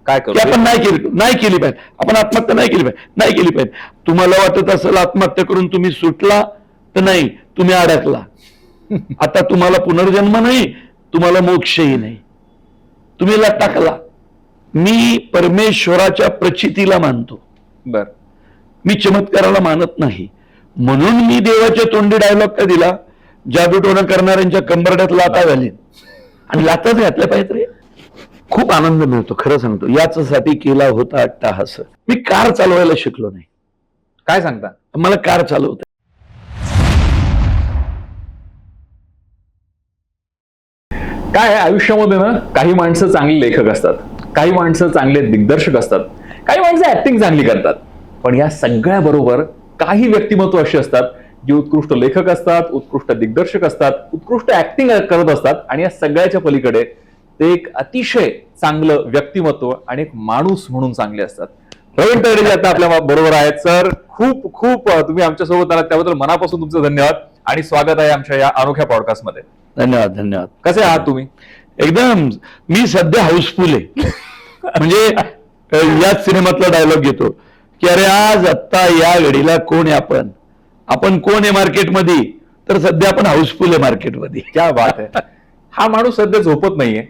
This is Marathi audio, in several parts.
काय की आपण नाही केली पाहिजे, आपण आत्महत्या नाही केली पाहिजे. तुम्हाला वाटत असेल आत्महत्या करून तुम्ही सुटला, तर नाही, तुम्ही अडकला. आता तुम्हाला पुनर्जन्म नाही, तुम्हाला मोक्षही नाही, तुम्ही टाकला. मी परमेश्वराच्या प्रचितीला मानतो. बर, मी चमत्काराला मानत नाही. म्हणून मी देवाच्या तोंडी डायलॉग का दिला, जादूटोणा करणाऱ्यांच्या कंबरड्यात लाथा घालीन. आणि लाथाच घातल्या पाहिजे रे. खूप आनंद मिळतो, खरं सांगतो. याच्यासाठी केला होता अट्टाहास. मी कार चालवायला शिकलो नाही. काय सांगता? मला कार चालवता. काय आयुष्यामध्ये ना, काही माणसं चांगली लेखक असतात, काही माणसं चांगले दिग्दर्शक असतात, काही माणसं ऍक्टिंग चांगली करतात. पण या सगळ्या बरोबर काही व्यक्तिमत्व अशी असतात जे उत्कृष्ट लेखक असतात, उत्कृष्ट दिग्दर्शक असतात, उत्कृष्ट ऍक्टिंग करत असतात. आणि या सगळ्याच्या पलीकडे ते एक अतिशय चांगलं व्यक्तिमत्व आणि एक माणूस म्हणून चांगले असतात. प्रवीण तरडे आता आपल्या बरोबर आहेत. सर, खूप खूप तुम्ही आमच्यासोबत आलात, त्याबद्दल मनापासून तुमचं धन्यवाद आणि स्वागत आहे आमच्या या अनोख्या पॉडकास्टमध्ये. धन्यवाद. कसे आहात तुम्ही? एकदम. मी सध्या हाऊसफुल आहे. म्हणजे याच सिनेमातला डायलॉग घेतो की अरे आज आत्ता या घडीला कोण आहे आपण कोण आहे मार्केटमध्ये, तर सध्या आपण हाऊसफुल आहे मार्केटमध्ये. क्या बात आहे. हा माणूस सध्या झोपत नाहीये.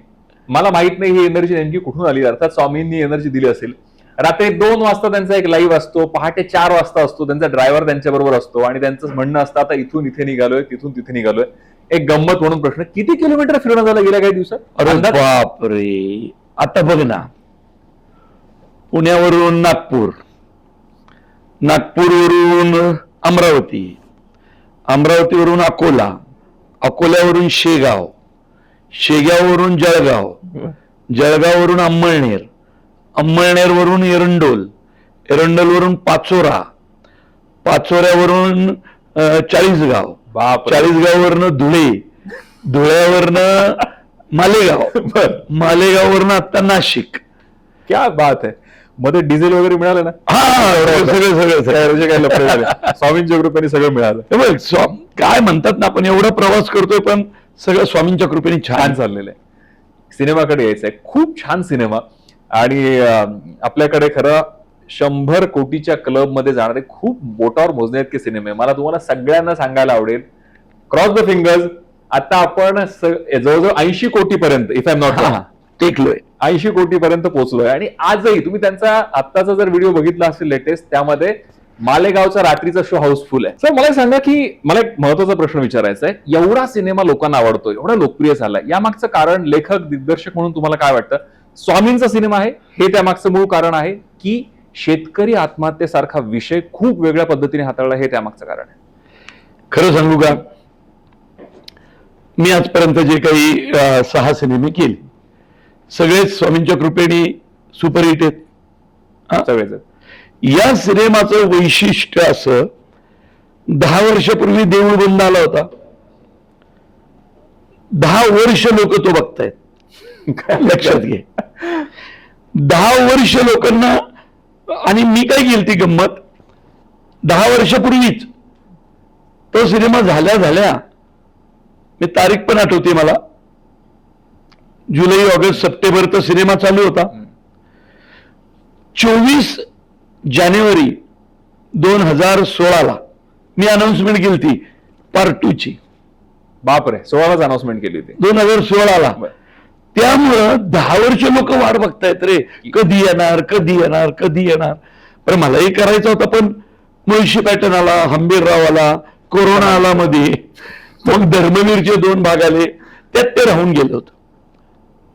मला माहित नाही ही एनर्जी नेमकी कुठून आली. अर्थात स्वामींनी एनर्जी दिली असेल. रात्री 2 वाजता त्यांचा एक लाईव्ह असतो, पहाटे 4 वाजता असतो, त्यांचा ड्रायव्हर त्यांच्या बरोबर असतो आणि त्यांचं म्हणणं असतं आता इथून इथे निघालोय, तिथून तिथे निघालोय. एक गंमत म्हणून प्रश्न, किती किलोमीटर फिरणं झालं गेल्या काही दिवसात? अरे बापरे. आता बघ ना, पुण्यावरून नागपूर, नागपूरवरून अमरावती, अमरावतीवरून अकोला, अकोल्यावरून शेगाव, शेगाववरून जळगाव, जळगाववरून अंमळनेर, अंमळनेरवरून एरंडोल, एरंडोलवरून पाचोरा, पाचोऱ्यावरून चाळीसगाव, चाळीसगाववरनं धुळे, धुळ्यावरनं मालेगाव, मालेगाववरनं आता नाशिक. क्या बात आहे. मध्ये डिझेल वगैरे मिळालं ना? सगळं काय लफडे झाले. स्वामींच्या कृपेने सगळं मिळालं. काय म्हणतात ना, आपण एवढा प्रवास करतोय पण सगळं स्वामींच्या कृपेने छान चाललेलं आहे. सिनेमाकडे यायचंय. खूप छान सिनेमा आणि आपल्याकडे खरं 100 कोटीच्या क्लब मध्ये जाणारे खूप बोटावर मोजणे इतके सिनेमे. मला तुम्हाला सगळ्यांना सांगायला आवडेल, क्रॉस द फिंगर्स, आता आपण जवळजवळ 80 कोटी पर्यंत, if I am not wrong, टेकलोय. 80 कोटी पर्यंत पोहोचलोय. आणि आजही तुम्ही त्यांचा आत्ताचा जर व्हिडिओ बघितला असेल लेटेस्ट, त्यामध्ये मालेगावचा रात्रीचा शो हाऊसफुल आहे. सर, मला सांगा की मला एक महत्वाचा प्रश्न विचारायचा आहे. एवढा सिनेमा लोकांना आवडतोय, एवढा लोकप्रिय झालाय, यामागचं कारण लेखक दिग्दर्शक म्हणून तुम्हाला काय वाटतं? स्वामींचा सिनेमा आहे हे त्यामागचं मूळ कारण आहे, की शेतकरी आत्महत्येसारखा विषय खूप वेगळ्या पद्धतीने हाताळला हे त्यामागचं कारण आहे? खरं सांगू का, मी आजपर्यंत जे काही 6 सिनेमे केले, सगळेच स्वामींच्या कृपेने सुपरहिट आहेत. सगळेच. या सिनेमाचं वैशिष्ट्य असं, 10 वर्षापूर्वी देऊळ बंद आला होता, 10 वर्ष लोक तो बघतायत. लक्षात घे, 10 वर्ष लोकांना. आणि मी काय केली ती गंमत, 10 वर्षापूर्वीच तो सिनेमा झाल्या मी तारीख पण आठवते मला, जुलै, ऑगस्ट, सप्टेंबर तो सिनेमा चालू होता. 24 जानेवारी 2016 मी अनाउन्समेंट केली ती पार्ट 2 ची. बापरे, 16लाच अनाउन्समेंट केली होती. 2016. त्यामुळं 10 वर्ष लोक वाट बघतायत रे, कधी येणार कधी येणार कधी येणार. पण मलाही करायचं होतं, पण मुळशी पॅटर्न आला, हंबीरराव आला, कोरोना आला मध्ये, मग धर्मवीरचे 2 भाग आले, त्यात ते राहून गेलं होतं.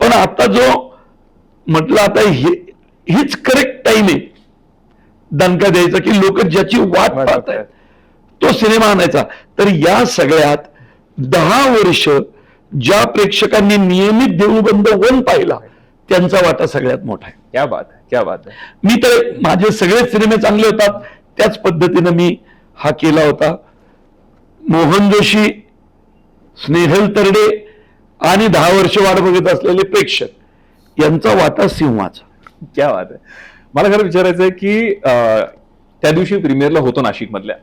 पण आता जो म्हटलं, आता हीच करेक्ट टाइम आहे दणका द्यायचा, की लोक ज्याची वाट पाहत आहेत तो सिनेमा आणायचा. तर या सगळ्यात 10 वर्ष ज्या प्रेक्षकांनी नियमित देऊळबंद 1 पाहिला, त्यांचा वाटा सगळ्यात मोठा आहे. क्या बात आहे, क्या बात आहे. मी तर, माझे सगळेच सिनेमे चांगले होतात, त्याच पद्धतीनं मी हा केला होता. मोहन जोशी, स्नेहल तरडे आणि 10 वर्ष वाट बघत असलेले प्रेक्षक यांचा वाटा सिंहाचा. क्या बात आहे. मला खरं विचारायचंय की त्या दिवशी प्रीमियरला होतो नाशिक मधल्या,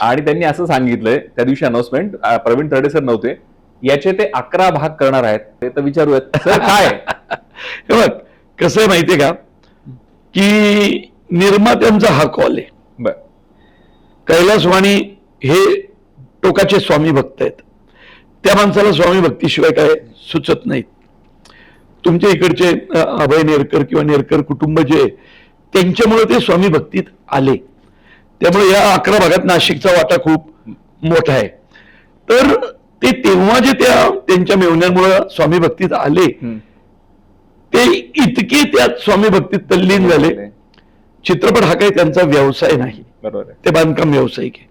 आणि त्यांनी असं सांगितलंय त्या दिवशी अनाउन्समेंट, प्रवीण तरडे सर नव्हते, याचे ते 11 भाग करणार आहेत. ते तर विचारूयात सर काय. हे बघ, कसं आहे माहितीये का की निर्मात्यांचा हा कॉल आहे. बर. कैलास वाणी हे टोकाचे स्वामी भक्त आहेत. त्या माणसाला स्वामी भक्तीशिवाय काय सुचत नाहीत. तुमच्या इकडचे अभय नेरकर किंवा नेरकर कुटुंब जे त्यांच्यामुळे ते स्वामी भक्तीत आले. त्यामुळे या 11 भागात नाशिकचा वाटा खूप मोठा आहे. तर ते तेव्हा जे त्यांच्या मेव्हण्यामुळे स्वामी भक्तीत आले ते इतके त्यात स्वामी भक्तीत तल्लीन झाले. चित्रपट हा काही त्यांचा व्यवसाय नाही, बरोबर. ते बांधकाम व्यावसायिक आहे.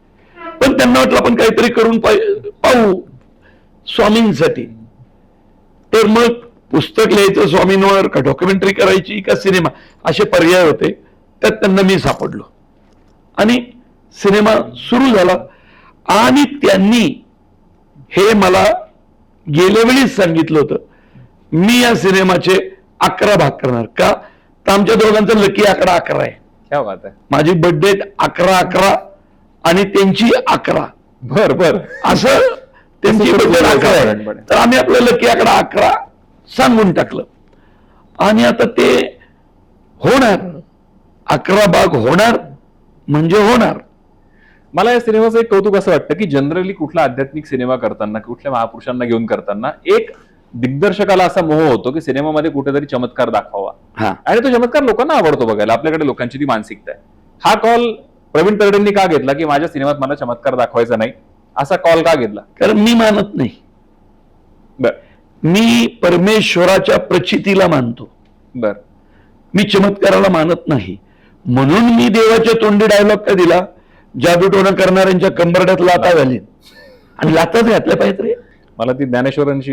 पण त्यांना वाटलं आपण काहीतरी करून पाहू स्वामींसाठी. तर मग पुस्तक लिहायचं स्वामींवर का डॉक्युमेंटरी करायची का सिनेमा असे पर्याय होते. त्यात त्यांना मी सापडलो आणि सिनेमा सुरू झाला. आणि त्यांनी हे मला गेल्या वेळीच सांगितलं होतं मी या सिनेमाचे 11 भाग करणार. का तर आमच्या दोघांचा लकी आकडा 11 आहे. क्या बात आहे. माझी बर्थडे 11/11 आणि त्यांची 11. बर बर. असं त्यांची बर्थडे 11 आहे. तर आम्ही आपलं लकी आकडा 11 सांगून टाकलं. आणि आता ते होणार 11 भाग होणार म्हणजे होणार. मला या सिनेमाचं एक कौतुक असं वाटतं की जनरली कुठला आध्यात्मिक सिनेमा करताना कुठल्या महापुरुषांना घेऊन करताना एक दिग्दर्शकाला असा मोह होतो की सिनेमामध्ये कुठेतरी चमत्कार दाखवावा आणि तो चमत्कार लोकांना आवडतो बघायला. आपल्याकडे लोकांची ती मानसिकता आहे. हा कॉल प्रवीण तरडेंनी का घेतला की माझ्या सिनेमात मला चमत्कार दाखवायचा नाही असा कॉल का घेतला? कारण मी मानत नाही. बर. मी परमेश्वराच्या प्रचितीला मानतो. बर. मी चमत्काराला मानत नाही. म्हणून मी देवाच्या तोंडी डायलॉग का दिला जादूटोणं करणाऱ्यांच्या कंबरड्यात लाता घालीन. आणि लाताच घातल्या पाहिजे रे. मला ती ज्ञानेश्वरांची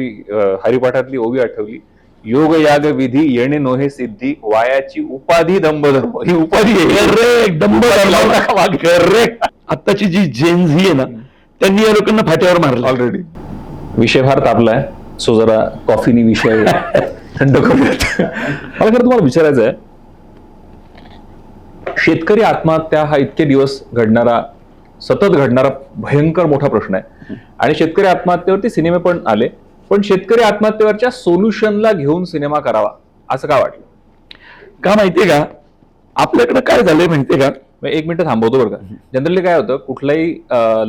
हरिपाठातली ओवी आठवली. योग याग विधी येणे नोहे सिद्धी वायाची उपाधी दंभधर्म. ही उपाधी आहे. करेक्ट. आत्ताची जी जेनझी आहे ना त्यांनी या लोकांना फाट्यावर मारलं ऑलरेडी. विषय फार तापलाय सो जरा कॉफीनी विषय थंड करूयात. मला खरं तुम्हाला विचारायचं आहे शेतकरी आत्महत्या हा इतके दिवस घडणारा सतत घडणारा भयंकर मोठा प्रश्न आहे आणि शेतकरी आत्महत्येवरती सिनेमे पण आले. पण शेतकरी आत्महत्येवरच्या सोल्युशनला घेऊन सिनेमा करावा असं का वाटलं? का माहितीये का आपल्याकडे काय झालंय माहितीये का? एक मिनिट थांबवतो बरं का. जनरली काय होतं कुठलाही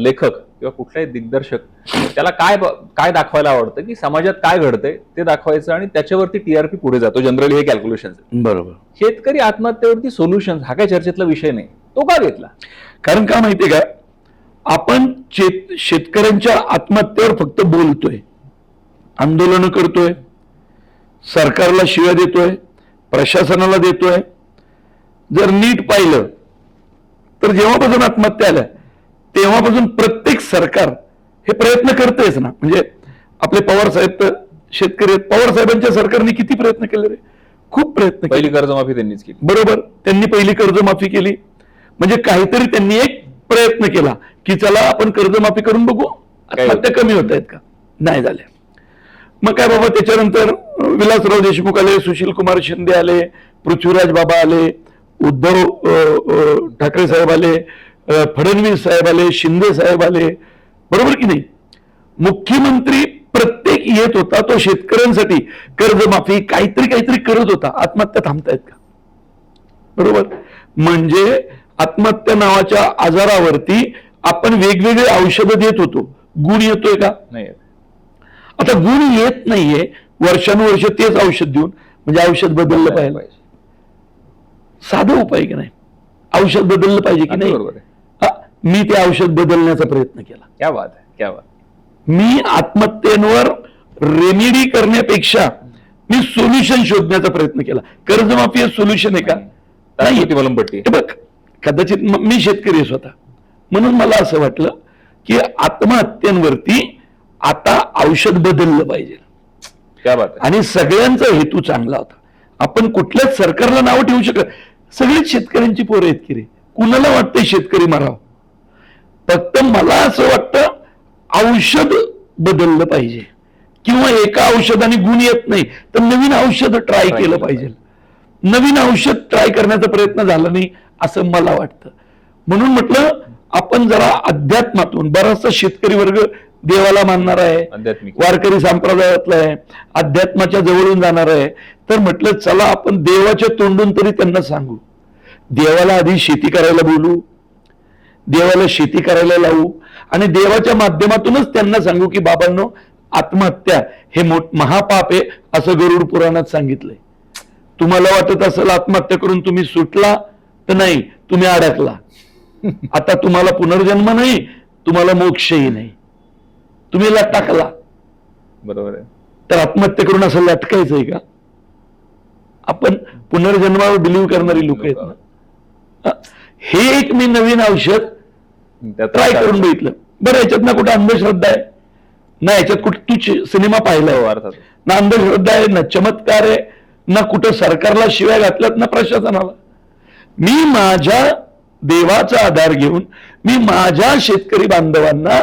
लेखक किंवा कुठलाही दिग्दर्शक त्याला काय दाखवायला आवडतं की समाजात काय घडतंय ते दाखवायचं आणि त्याच्यावरती टीआरपी पुढे जातो. जनरली हे कॅल्क्युलेशन. बरोबर. शेतकरी आत्महत्येवरती सोल्युशन हा काही चर्चेतला विषय नाही. तो का घेतला? कारण का माहितीये का आपण शेतकऱ्यांच्या आत्महत्येवर फक्त बोलतोय, आंदोलन करतोय, सरकारला शिव्या देतोय, प्रशासनाला देतोय. जर नीट पाहिलं तर जेव्हापासून आत्महत्या आल्या तेव्हापासून प्रत्येक सरकार हे प्रयत्न करतेच ना. म्हणजे आपले पवार साहेब तर शेतकरी आहेत. पवार साहेबांच्या सरकारने किती प्रयत्न केले रे? खूप प्रयत्न केले. पहिली कर्जमाफी त्यांनीच केली. बरोबर. त्यांनी पहिली कर्जमाफी केली. म्हणजे काहीतरी त्यांनी एक प्रयत्न केला की चला आपण कर्जमाफी करून बघू आत्महत्या कमी होत आहेत का. नाही झाल्या. मग काय बाबा त्याच्यानंतर विलासराव देशमुख आले, सुशील कुमार शिंदे आले, पृथ्वीराज बाबा आले, उद्धव ठाकरे साहेब आले, फडणवीस साहेब आले, शिंदे साहेब आले. बरोबर की नाही? मुख्यमंत्री प्रत्येक येत होता तो शेतकऱ्यांसाठी कर्जमाफी काहीतरी करत होता. आत्महत्या थांबतायत का? बरोबर. म्हणजे आत्महत्या नावाच्या आजारावरती आपण वेगवेगळे औषधं देत होतो. गुण येतोय का? नाही. आता गुण येत नाहीये. वर्षानुवर्ष तेच औषध देऊन म्हणजे औषध बदललं पाहिजे. साधा उपाय की नाही? औषध बदललं पाहिजे की नाही? बरोबर. मी ते औषध बदलण्याचा प्रयत्न केला. क्या बात आहे. क्या बात. मी आत्महत्येवर रेमेडी करण्यापेक्षा मी सोल्युशन शोधण्याचा प्रयत्न केला. कर्जमाफी हे सोल्युशन आहे का? नाही. मलमपट्टी. बघ कदाचित मी शेतकरी आहे स्वतः म्हणून मला असं वाटलं की आत्महत्यांवरती आता औषध बदललं पाहिजे. क्या बात. आणि सगळ्यांचा हेतू चांगला होता. आपण कुठल्याच सरकारला नाव ठेवू शकत. सगळीच शेतकऱ्यांची पोरं आहेत की रे. कुणाला वाटतंय शेतकरी मारावं? फक्त मला असं वाटतं औषध बदललं पाहिजे किंवा एका औषधाने गुण येत नाही तर नवीन औषध ट्राय केलं पाहिजे. नवीन औषध ट्राय करण्याचा प्रयत्न झाला नाही असं मला वाटतं. म्हणून म्हटलं आपण जरा अध्यात्मातून बराचसा शेतकरी वर्ग देवाला मानणार आहे, आध्यात्मिक. वारकरी संप्रदायातला आहे, अध्यात्माच्या जवळून जाणार आहे. तर म्हटलं चला आपण देवाच्या तोंडून तरी त्यांना सांगू. देवाला आधी शेती करायला बोलू, देवाला शेती करायला लावू आणि देवाच्या माध्यमातूनच त्यांना सांगू की बाबांनो, आत्महत्या हे महापाप आहे असं गरुड पुराणात सांगितलंय. तुम्हाला वाटत असेल आत्महत्या करून तुम्ही सुटला, तर नाही, तुम्ही अडकला. आता तुम्हाला पुनर्जन्म नाही, तुम्हाला मोक्षही नाही, तुम्ही लटकला. बरोबर आहे. तर आत्महत्या करून असं लटकायचंय का? आपण पुनर्जन्मावर बिलीव्ह करणारी लोक आहेत ना. हे एक मी नवीन औषध ट्राय करून बघितलं. बरं, याच्यात ना कुठे अंधश्रद्धा आहे ना, याच्यात कुठे तू सिनेमा पाहिलाय अर्थात. ना, अंधश्रद्धा आहे ना, चमत्कार आहे ना, कुठं सरकारला शिव्या घातल्यात ना प्रशासनाला. मी माझ्या देवाचा आधार घेऊन मी माझ्या शेतकरी बांधवांना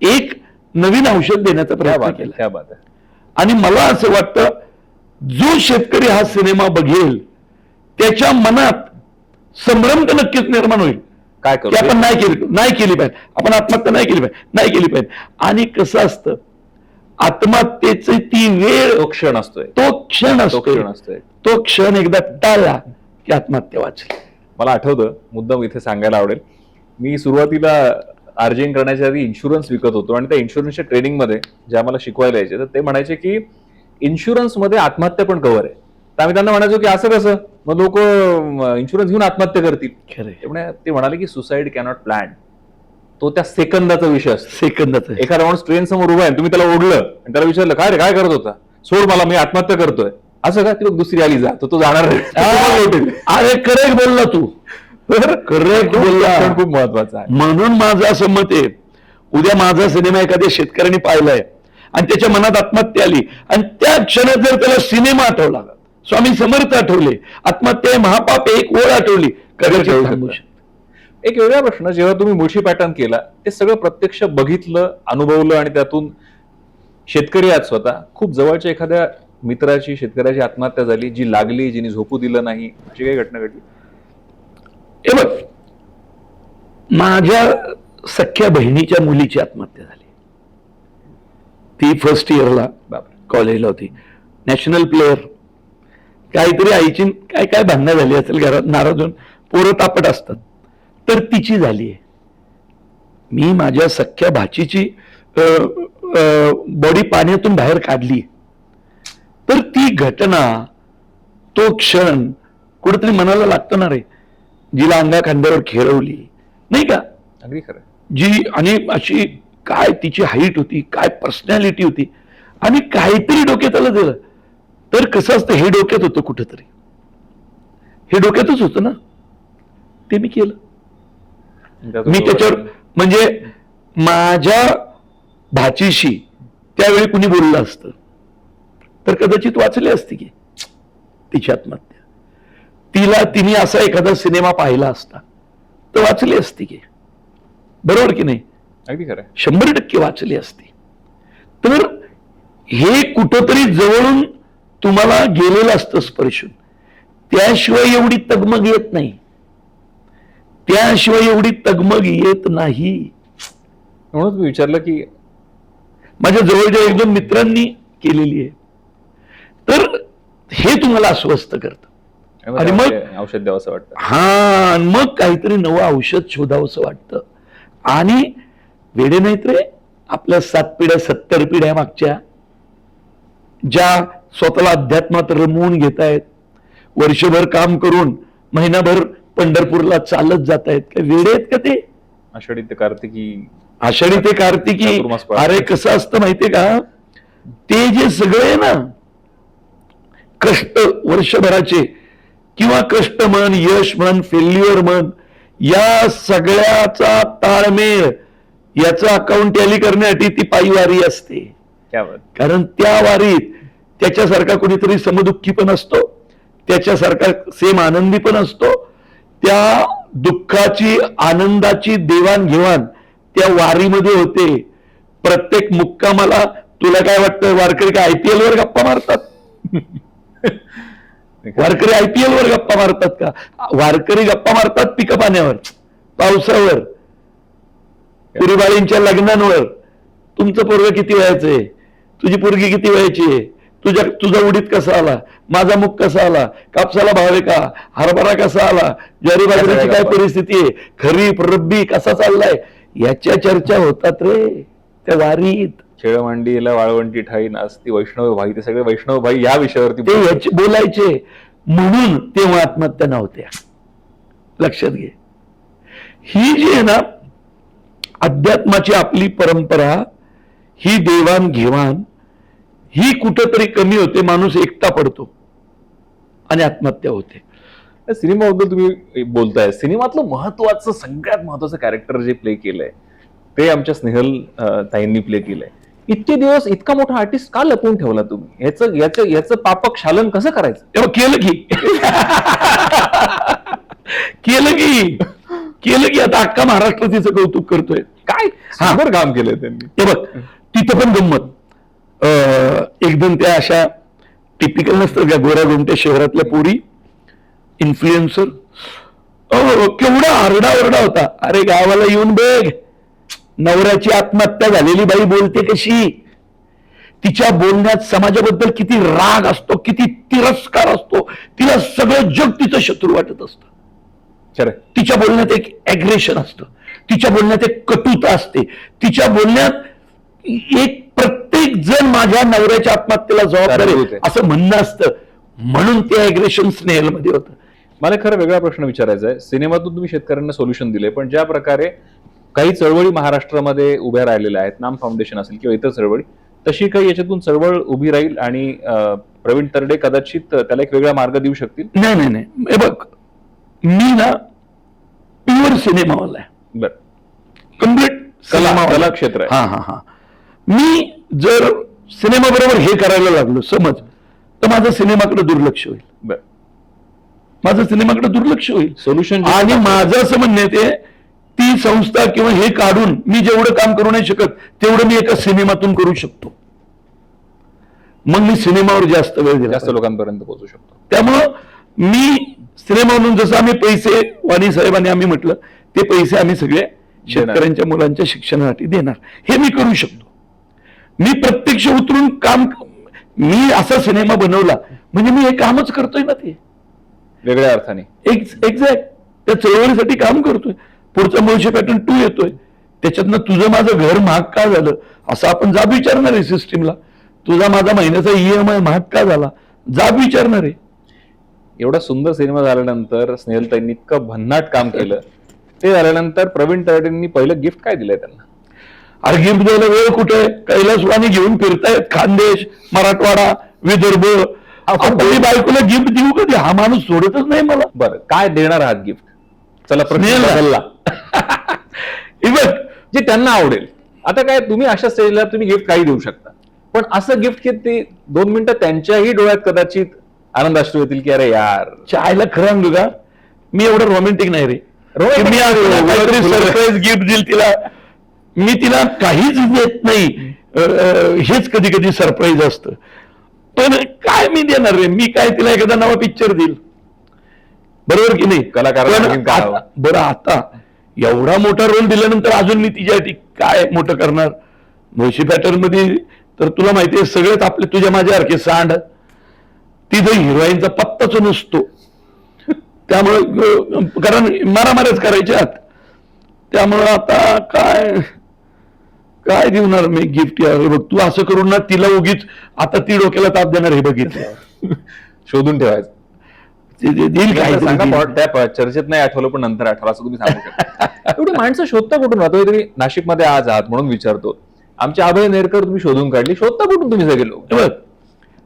एक नवीन औषध देण्याचा प्रयत्न केला. क्या बात आहे. आणि मला असं वाटतं, जो शेतकरी हा सिनेमा बघेल त्याच्या मनात संभ्रम तर नक्कीच निर्माण होईल काय की करू आपण नाही केली पाहिजे, आपण आत्महत्या नाही केली पाहिजे. आणि कसं असतं, आत्महत्येची ती वेळ, तो क्षण असतोय, तो क्षण तो क्षण एकदा टाळला की आत्महत्या वाचली. मला आठवतं, मुद्दाम इथे सांगायला आवडेल, मी सुरुवातीला आर्जिंग करण्याच्या आधी इन्शुरन्स विकत होतो आणि त्या इन्शुरन्सच्या ट्रेनिंगमध्ये जे आम्हाला शिकवायला यायचे, तर ते म्हणायचे की इन्शुरन्समध्ये आत्महत्या पण कव्हर आहे. तर आम्ही त्यांना म्हणायचो की असं कसं, मग लोक इन्शुरन्स घेऊन आत्महत्या करतील. ते म्हणाले की सुसाईड कॅनॉट प्लॅन. तो त्या सेकंदाचा विषय असतो. सेकंदाचा. एखादा माणूस ट्रेन समोर उभा आहे, तुम्ही त्याला ओढलं आणि त्याला विचारलं काय रे, काय करत होता, सोड मला, मी आत्महत्या करतोय, असं का, ती बघ दुसरी आली, जा, तो जाणार नाही. अरे करेक्ट बोलला तू, करेक्ट बोलला. खूप महत्वाचा आहे. म्हणून माझं असं मत आहे, उद्या माझा सिनेमा एखाद्या शेतकऱ्यांनी पाहिलाय आणि त्याच्या मनात आत्महत्या आली आणि त्या क्षणात जर त्याला सिनेमा आठवला, स्वामी समर्थ आठवले, आत्महत्या महापाप एक ओळ आठवली, कदाचित थांबू शकतो. एक वेगळा प्रश्न, जेव्हा तुम्ही मुळशी पॅटर्न केला, ते सगळं प्रत्यक्ष बघितलं, अनुभवलं आणि त्यातून शेतकरी आहात स्वतः, खूप जवळच्या एखाद्या मित्राची, शेतकऱ्याची आत्महत्या झाली, जी लागली, जिने झोपू दिलं नाही, अशी काही घटना घडली? हे बघ, माझ्या सख्या बहिणीच्या मुलीची आत्महत्या झाली. ती फर्स्ट इयरला कॉलेजला होती, नॅशनल प्लेअर. काहीतरी आईची काय काय भांडणं झाली असेल घरात, नाराज होऊन, पोरं तापट असतात, तर तिची झाली आहे. मी माझ्या सख्या भाचीची बॉडी पाण्यातून बाहेर काढली. तर ती घटना, तो क्षण कुठेतरी मनाला लागतो ना रे, जिला अंगा खांद्यावर खेळवली नाही का, अगदी खरं. जी, आणि अशी काय तिची हाईट होती, काय पर्सनॅलिटी होती, आणि काहीतरी डोक्यात आलं दिलं. तर कसं असतं, हे डोक्यात होतं कुठंतरी, हे डोक्यातच होतं ना, ते मी केलं. मी त्याच्यावर, म्हणजे माझ्या भाचीशी त्यावेळी कुणी बोललं असतं तर कदाचित वाचली असती की तिची आत्महत्या. तिने असा एखादा सिनेमा पाहिला असता तर वाचली असती की, बरोबर की नाही? अगदी खरं. 100% वाचली असती. तर हे कुठंतरी जवळून तुम्हाला गेलेलं असतं स्पर्शून, त्याशिवाय एवढी तगमग येत नाही, त्याशिवाय एवढी तगमग येत नाही. म्हणून मी विचारलं की माझ्या जवळच्या 1-2 मित्रांनी केलेली आहे. तर हे तुम्हाला अस्वस्थ करतं आणि मग औषध द्यावंसं वाटतं. हा, मग काहीतरी नवं औषध शोधावंसं वाटतं. आणि वेडे नाहीत रे आपल्या 7 पिढ्या 70 पिढ्या मागच्या, ज्या स्वतःला अध्यात्मात रमवून घेत आहेत, वर्षभर काम करून महिनाभर पंढरपूरला चालत जात आहेत. काय वेडे आहेत का ते? आषाढी ते कार्तिकी, आषाढी ते कार्तिकी. अरे कसं असतं माहितीये का, ते जे सगळे ना कष्ट वर्षभराचे, किंवा कष्ट म्हण, यश म्हण, फेल्युअर म्हण, या सगळ्याचा ताळमेळ, याचा अकाउंट टॅली करण्यासाठी ती पायी वारी असते. कारण त्या वारीत त्याच्यासारखा कुणीतरी समदुःखी पण असतो, त्याच्यासारखा सेम आनंदी पण असतो. त्या दुःखाची आनंदाची देवाणघेवाण त्या वारीमध्ये होते. प्रत्येक मुक्कामाला तुला काय वाटतं, वारकरी काय IPL वर गप्पा मारतात? वारकरी IPL वर गप्पा मारतात का? वारकरी गप्पा मारतात पिक पाण्यावर, पावसावर, पुरीबाळींच्या लग्नांवर, तुमचं पोरग किती वयाचं आहे, तुझी पोरगी किती वयाची आहे, तुझा उडीद कसा आला, माझा मुग कसा आला, कापसाला भाव आहे का, हरभरा कसा आला, ज्वारी बाजरीची काय परिस्थिती आहे, खरीप रब्बी कसा चाललाय, याच्या चर्चा होतात रे त्या वारीत. खेळमांडीला वाळवंटी ठाई नाचती वैष्णव भाई, ते सगळे वैष्णव भाई या विषयावरती ते याचे बोलायचे, म्हणून तेव्हा आत्महत्या नव्हत्या. लक्षात घे, ही जी आहे ना अध्यात्माची आपली परंपरा, ही देवाण घेवाण ही कुठंतरी कमी होते, माणूस एकटा पडतो आणि आत्महत्या होते. सिनेमाबद्दल तुम्ही बोलताय, सिनेमातलं महत्वाचं सगळ्यात महत्वाचं कॅरेक्टर जे प्ले केलंय ते आमच्या स्नेहल ताईंनी प्ले केलंय. इतके दिवस इतका मोठा आर्टिस्ट का लपवून ठेवला तुम्ही? याचं पापक क्षालन कसं करायचं? तेव्हा केलं की आता अख्खा महाराष्ट्र तिचं कौतुक करतोय. काय सुंदर काम केलंय त्यांनी. हे बघ, तिथं पण गंमत, एकदम त्या अशा टिपिकल नसतं का गोऱ्या गोमट्या शहरातल्या पोरी इन्फ्लुएन्सर, केवढा आरडा होता, अरे गावाला येऊन बघ, नवऱ्याची आत्महत्या झालेली बाई बोलते कशी, तिच्या बोलण्यात समाजाबद्दल किती राग असतो, किती तिरस्कार असतो, तिला सगळं जग तिचं शत्रू वाटत असतं. तिच्या बोलण्यात एक ऍग्रेशन असतं, तिच्या बोलण्यात एक कटुता असते, तिच्या बोलण्यात एक प्रत्येक जण माझ्या नवऱ्याच्या आत्महत्येला जबाबदार आहे असं म्हणणं असतं, म्हणून ते ऍग्रेशन स्नेहलमध्ये होतं. मला खरं वेगळा प्रश्न विचारायचा आहे. सिनेमातून तुम्ही शेतकऱ्यांना सोल्युशन दिले, पण ज्या प्रकारे काही चळवळी महाराष्ट्रामध्ये उभ्या राहिलेल्या आहेत, नाम फाउंडेशन असेल किंवा इतर चळवळी, तशी काही याच्यातून चळवळ उभी राहील आणि प्रवीण तरडे कदाचित त्याला एक वेगळा मार्ग देऊ शकतील? नाही, हे बघ, मी ना प्युअर सिनेमावाला आहे, बरं, कम्प्लीट कला क्षेत्र आहे. हा. मी जर सिनेमा बरोबर हे करायला लागलो समज, तर माझं सिनेमाकडे दुर्लक्ष होईल. बरं, माझं सिनेमाकडे दुर्लक्ष होईल. सोल्युशन आणि माझं असं म्हणणं आहे, ती संस्था किंवा हे काढून मी जेवढं काम करू नाही शकत तेवढं मी एका सिनेमातून करू शकतो. मग मी सिनेमावर जास्त वेळ दिला, जास्त लोकांपर्यंत पोहोचू शकतो. त्यामुळं मी सिनेमा म्हणून जसं आम्ही पैसे, वाणी साहेबांनी आम्ही म्हटलं, ते पैसे आम्ही सगळे शेतकऱ्यांच्या मुलांच्या शिक्षणासाठी देणार, हे मी करू शकतो. मी प्रत्यक्ष उतरून काम, मी असा सिनेमा बनवला म्हणजे मी हे कामच करतोय ना, ते वेगळ्या अर्थाने एक्झॅक्ट त्या चळवळीसाठी काम करतोय. पुढचा मुळशी पॅटर्न 2 येतोय, त्याच्यातनं तुझं माझं घर महाग का झालं असं आपण जाब विचारणार आहे सिस्टीमला. तुझा माझा महिन्याचा EMI महाग का झाला जाब विचारणार आहे. एवढा सुंदर सिनेमा झाल्यानंतर स्नेहलताईंनी इतकं भन्नाट काम केलं, ते झाल्यानंतर प्रवीण तरडेंनी पहिलं गिफ्ट काय दिलंय त्यांना? अरे गिफ्ट द्यायला वेळ कुठे, कैलासवाणी घेऊन फिरतायत, खानदेश, मराठवाडा, विदर्भ. आपली बायकोला गिफ्ट देऊ कधी, हा माणूस सोडतच नाही मला. बरं, काय देणार आहात गिफ्ट? चला प्रश्न बदलला. जे त्यांना आवडेल. आता काय, तुम्ही अशा स्टेजला तुम्ही गिफ्ट काही देऊ शकता, पण असं गिफ्ट की ते 2 मिनिटं त्यांच्याही डोळ्यात कदाचित आनंदाश्रू येतील की अरे यार. चायला खरं सांगू का, मी एवढं रोमॅन्टिक नाही रे. मी सरप्राईज गिफ्ट दिल तिला, मी तिला काहीच देत नाही, हेच कधी कधी सरप्राईज असतं. पण काय मी देणार रे, मी काय तिला एखादा नवा पिक्चर देईल, बरोबर की नाही? कलाकार. बरं, आता एवढा मोठा रोल दिल्यानंतर अजून मी तिच्यासाठी काय मोठं करणार? मुळशी पॅटर्न मध्ये तर तुला माहितीये सगळेच आपले तुझ्या माझ्यासारखे सांड, तिथं हिरोईनचा पत्ताच नसतो, त्यामुळं कारण मारामाऱ्याच करायच्यात. त्यामुळं आता काय देणार मी गिफ्ट? बघ, तू असं करून ना तिला उगीच आता ती डोक्याला ताप देणार हे बघितलं. शोधून ठेवायचं देईल काय सांगा. त्या चर्चेत नाही आठवलं, पण नंतर आठवलं असं तुम्ही सांगू शकता. एवढी माणसं शोधता कुठून राहतो? तुम्ही नाशिकमध्ये आज आहात म्हणून विचारतो. आमचे अभय नेरकर तुम्ही शोधून काढली, शोधता कुठून तुम्ही सगळे लोक?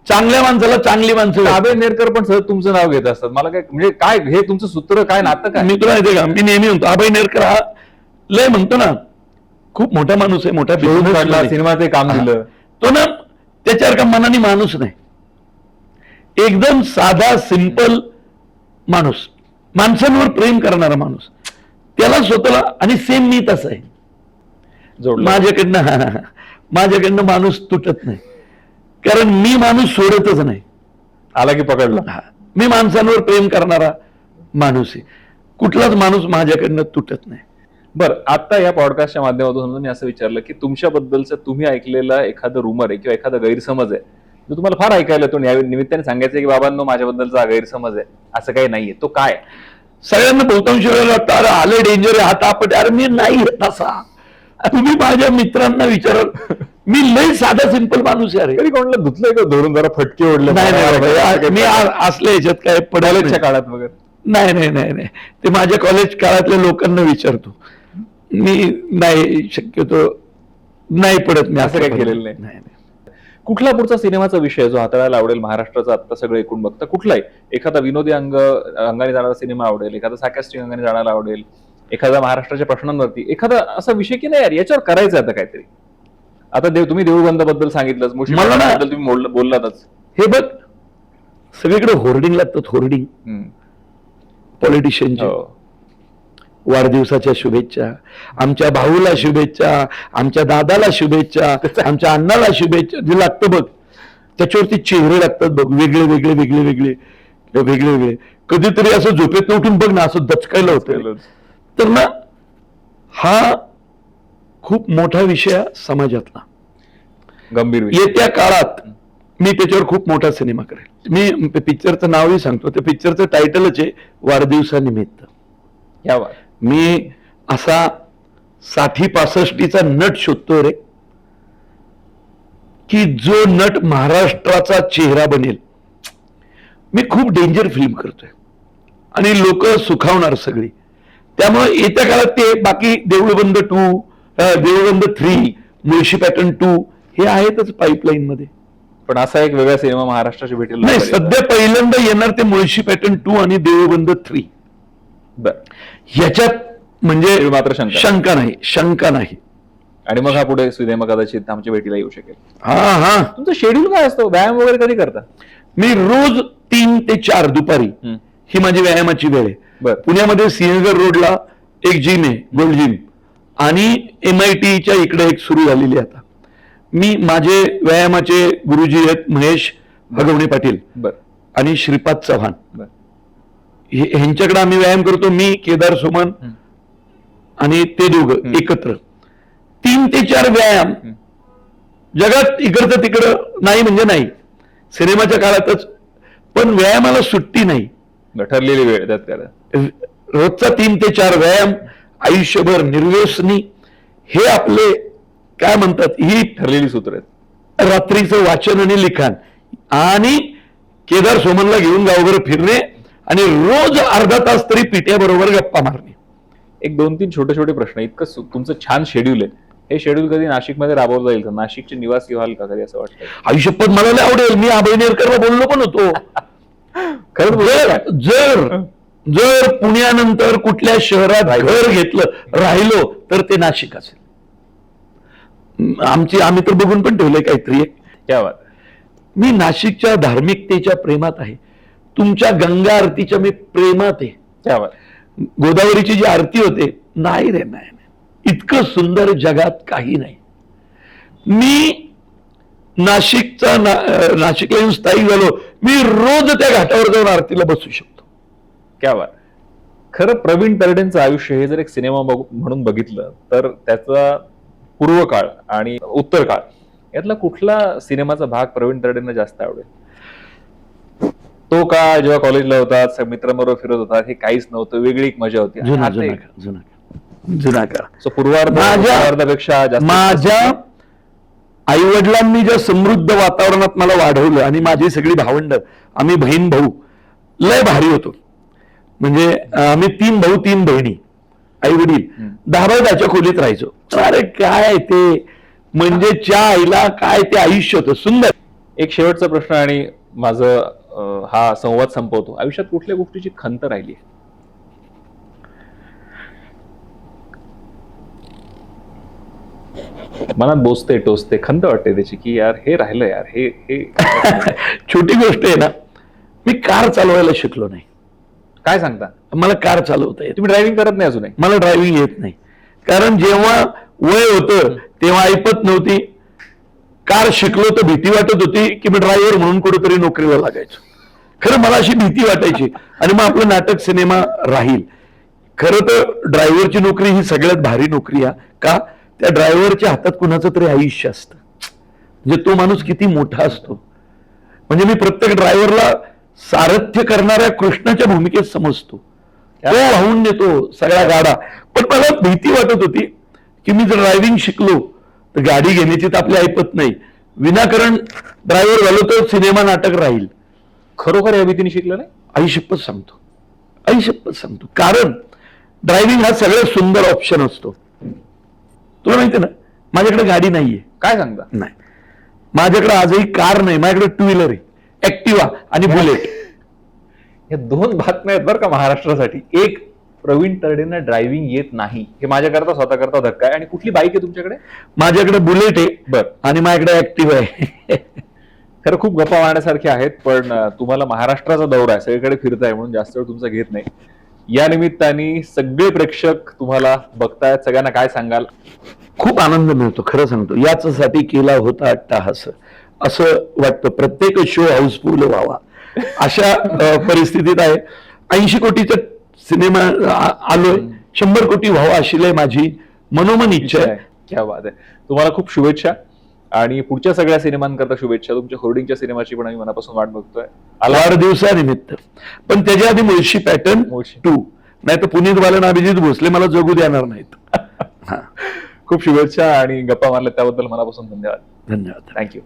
चांगल्या माणसाला चांगली माणसं. अभय नेरकर पण सहज तुमचं नाव घेत असतात. मला काय म्हणजे काय हे तुमचं सूत्र काय, नातं काय? मी तुला माहितीये का, मी नेहमी म्हणतो अभय नेरकर हा लय म्हणतो ना, खूप मोठा माणूस आहे, मोठा शोधून काढला, सिनेमात काम दिलं. तो ना त्याच्यासारखा मनाने माणूस नाही, एकदम साधा सिंपल माणूस, माणसांवर प्रेम करणारा माणूस, त्याला स्वतःला. आणि सेम मी तसं आहे, माझ्याकडनं माणूस तुटत नाही, कारण मी माणूस सोडतच नाही. आला की पकडला. मी माणसांवर प्रेम करणारा माणूस आहे, कुठलाच माणूस माझ्याकडनं तुटत नाही. बरं, आता या पॉडकास्टच्या माध्यमातून समजा मी असं विचारलं की तुमच्याबद्दलचं तुम्ही ऐकलेलं एखादं रुमर आहे किंवा एखादा गैरसमज आहे जो तुम्हाला फार ऐकायला येतो, या निमित्ताने सांगायचं की बाबांनो माझ्याबद्दलचा हा गैरसमज आहे, असं काही नाहीये, तो काय? सगळ्यांना बहुतांश वेळेला वाटतं अरे आले डेंजर आहे, हात आपट. अरे मी नाही तसा. तुम्ही माझ्या मित्रांना विचाराल, मी लय साधा सिंपल माणूस आहे. अरे कधी कोणाला धुतलंय का धरून जरा फटके ओढले? नाही बाबा, मी असल्या ह्याच्यात काय पडायच्या कॉलेजच्या काळात वगैरे? नाही, ते माझ्या कॉलेज काळातल्या लोकांना विचारतो. मी नाही, शक्यतो नाही पडत. मी असं काही केलेलं नाही. कुठला पुढचा सिनेमाचा विषय जो हाताळायला आवडेल महाराष्ट्राचा आता सगळं एकूण बघता? कुठलाही एखादा विनोदी अंगाने जाणारा सिनेमा आवडेल, एखादा सार्कास्टिक अंगाने जाणारा आवडेल, एखादा महाराष्ट्राच्या प्रश्नांवरती एखादा असा विषय की नाही यार याच्यावर करायचं आता काहीतरी. आता तुम्ही देऊळबंद बद्दल सांगितलंच, मला ना तुम्ही बोललातच. हे बघ, सगळीकडे होर्डिंग लागतात, होर्डिंग. पॉलिटिशियनचे वाढदिवसाच्या शुभेच्छा, आमच्या भाऊला शुभेच्छा, आमच्या दादाला शुभेच्छा, आमच्या अण्णाला शुभेच्छा, जे लागतं बघ. त्याच्यावरती चेहरे लागतात बघ, वेगळे वेगळे वेगळे वेगळे वेगळे वेगळे. कधीतरी असं झोपेत उठून बघ ना, असं दचकायला होतं. तर ना हा खूप मोठा विषय समाजातला, गंभीर विषय. येत्या काळात मी त्याच्यावर खूप मोठा सिनेमा करेल. मी पिक्चरचं नावही सांगतो, त्या पिक्चरचं टायटलच आहे वाढदिवसानिमित्त. मी असा 60-65चा नट शोधतो रे, की जो नट महाराष्ट्राचा चेहरा बनेल. मी खूप डेंजर फिल्म करतोय आणि लोक सुखावणार सगळी. त्यामुळे येत्या काळात ते बाकी देऊळबंद 2, देऊळबंद 3, मुळशी पॅटर्न 2 हे आहेतच पाईपलाईन मध्ये. पण असा एक वेगळा सिनेमा महाराष्ट्राच्या भेटेल नाही, सध्या पहिल्यांदा येणार ते मुळशी पॅटर्न 2 आणि देऊळबंद 3. ह्याच्यात म्हणजे मात्र शंका नाही. आणि मग हा पुढे सिनेमा कदाचित आमच्या भेटीला येऊ शकेल. हा. तुमचं शेड्यूल काय असतं? व्यायाम वगैरे कधी करता? मी रोज 3 ते 4 दुपारी ही माझी व्यायामाची वेळ आहे. पुण्यामध्ये सिंहगड रोडला एक जिम आहे, गोल्ड जिम, आणि MITच्या इकडे एक सुरू झालेली आता. मी माझे व्यायामाचे गुरुजी आहेत महेश भगवणे पाटील आणि श्रीपाद चव्हाण. ह्यांच्याकडे आम्ही व्यायाम करतो. मी, केदार सोमन आणि ते दोघं एकत्र 3 ते 4 व्यायाम. जगात इकडचं तिकडं नाही म्हणजे नाही, सिनेमाच्या काळातच. पण व्यायामाला सुट्टी नाही, ठरलेली वेळ त्यात करा. रोजचा 3 ते 4 व्यायाम, आयुष्यभर निर्व्यसनी. हे आपले काय म्हणतात, ही ठरलेली सूत्र आहेत. रात्रीचं वाचन आणि लिखाण, आणि केदार सोमनला घेऊन गावभर फिरणे, आणि रोज अर्धा तास तरी पिट्याबरोबर गप्पा मारणे. एक 2-3 छोटे छोटे प्रश्न. इतकं तुमचं छान शेड्यूल आहे, हे शेड्यूल कधी नाशिकमध्ये राबवलं जाईल का? नाशिकचे निवासी व्हाल का कधी असं वाटतं? आयुष्यपत मला लय आवडेल. मी अभयनेरकरला बोललो पण होतो. खरं जर पुण्यानंतर कुठल्या शहरात घर घेतलं राहिलो तर ते नाशिक असेल. आम्ही तर बघून पण ठेवलंय काहीतरी. क्या बात. मी नाशिकच्या धार्मिकतेच्या प्रेमात आहे. तुमच्या गंगा आरतीच्या मी प्रेमात आहे. क्या बात. गोदावरीची जी आरती होते, नाही रे, नाही, इतकं सुंदर जगात काही नाही. मी नाशिकला येऊन स्थायिक झालो. मी रोज त्या घाटावर जाऊन आरतीला बसू शकतो. क्या बात. खरं प्रवीण तरडेंचं आयुष्य हे जर एक सिनेमा म्हणून बघितलं तर त्याचा पूर्वकाळ आणि उत्तर काळ यातला कुठला सिनेमाचा भाग प्रवीण तरडेंना जास्त आवडेल? तो काळ जेव्हा कॉलेजला होता, मित्रांबरोबर फिरत होता, हे काहीच नव्हतं, वेगळी एक मजा होती. जुना काळ. पूर्वार्धापेक्षा जास्त. माझ्या आई वडिलांनी ज्या समृद्ध वातावरणात मला वाढवलं, आणि माझी सगळी भावंड, आम्ही बहीण भाऊ लय भारी होतो. म्हणजे आम्ही 3 भाऊ 3 बहिणी, आई वडील 10 खोलीत राहायचो. अरे काय ते, म्हणजे च्या आईला काय ते आयुष्य होतं सुंदर. एक शेवटचा प्रश्न आणि माझं हा संवाद संपवतो. आयुष्यात कुठल्या गोष्टीची खंत राहिली? मनात बोचते, टोचते, खंत वाटते त्याची की यार हे राहिलं, यार हे छोटी गोष्ट आहे ना. मी कार चालवायला शिकलो नाही. काय सांगता? मला कार चालवता येत. तुम्ही ड्रायव्हिंग करत नाही अजूनही? मला ड्रायव्हिंग येत नाही, कारण जेव्हा वय होतं तेव्हा ऐपत नव्हती. कार शिकलो तर भीती वाटत होती की मी ड्रायव्हर म्हणून कुठेतरी नोकरीला लागायचो. खरं मला अशी भीती वाटायची. आणि मग आपलं नाटक सिनेमा राहील. खरं तर ड्रायव्हरची नोकरी ही सगळ्यात भारी नोकरी आहे. का? त्या ड्रायव्हरच्या हातात कुणाचं तरी आयुष्य असतं. म्हणजे तो माणूस किती मोठा असतो. म्हणजे मी प्रत्येक ड्रायव्हरला सारथ्य करणाऱ्या कृष्णाच्या भूमिकेत समजतो. तो वाहून नेतो सगळ्या गाडा. पण मला भीती वाटत होती की मी जर ड्रायव्हिंग शिकलो तर गाडी घेण्याची तर आपली ऐपत नाही, विनाकारण ड्रायव्हर झालो तर सिनेमा नाटक राहील. खरोखर या भीतीने शिकलं नाही? आई शपथ सांगतो, आई शपथ सांगतो. कारण ड्रायव्हिंग हा सगळ्यात सुंदर ऑप्शन असतो. तुला माहिती ना, माझ्याकडे गाडी नाहीये. काय सांगता? नाही, माझ्याकडे आजही कार नाही. माझ्याकडे टू व्हीलर आहे, ऍक्टिवा आणि बुलेट. या 2 बातम्या आहेत बरं का महाराष्ट्रासाठी. एक, प्रवीण तरडेंना ड्रायव्हिंग येत नाही, हे माझ्याकरता स्वतःकरता धक्का आहे. आणि कुठली बाईक आहे तुमच्याकडे? माझ्याकडे बुलेट आहे बरं. आणि माझ्याकडे ऍक्टिवा आहे. खरं खूप गप्पा मारण्यासारखे आहेत, पण तुम्हाला महाराष्ट्राचा दौरा आहे, सगळीकडे फिरताय म्हणून जास्त वेळ तुमचा घेत नाही. या निमित्ताने सगळे प्रेक्षक तुम्हाला बघतायत, सगळ्यांना काय सांगाल? खूप आनंद मिळतो, खरं सांगतो. याच्यासाठी केला होता अट्टाहास असं वाटतं. प्रत्येक शो हाऊसफुल व्हावा अशा परिस्थितीत आहे. 80 कोटीचा सिनेमा आलोय, 100 कोटी व्हावा अशी लय माझी मनोमन इच्छा आहे. क्या बात आहे. तुम्हाला खूप शुभेच्छा आणि पुढच्या सगळ्या सिनेमांकरता शुभेच्छा. तुमच्या होर्डिंगच्या सिनेमाची पण आम्ही मनापासून वाट बघतोय. वाढदिवसानिमित्त. पण त्याच्या आधी मुळशी पॅटर्न मुळशी. 2, नाही तर पुनीत बालन अभिजित भोसले मला जगू देणार नाहीत. खूप शुभेच्छा आणि गप्पा मारल्या त्याबद्दल मनापासून धन्यवाद. धन्यवाद. थँक्यू.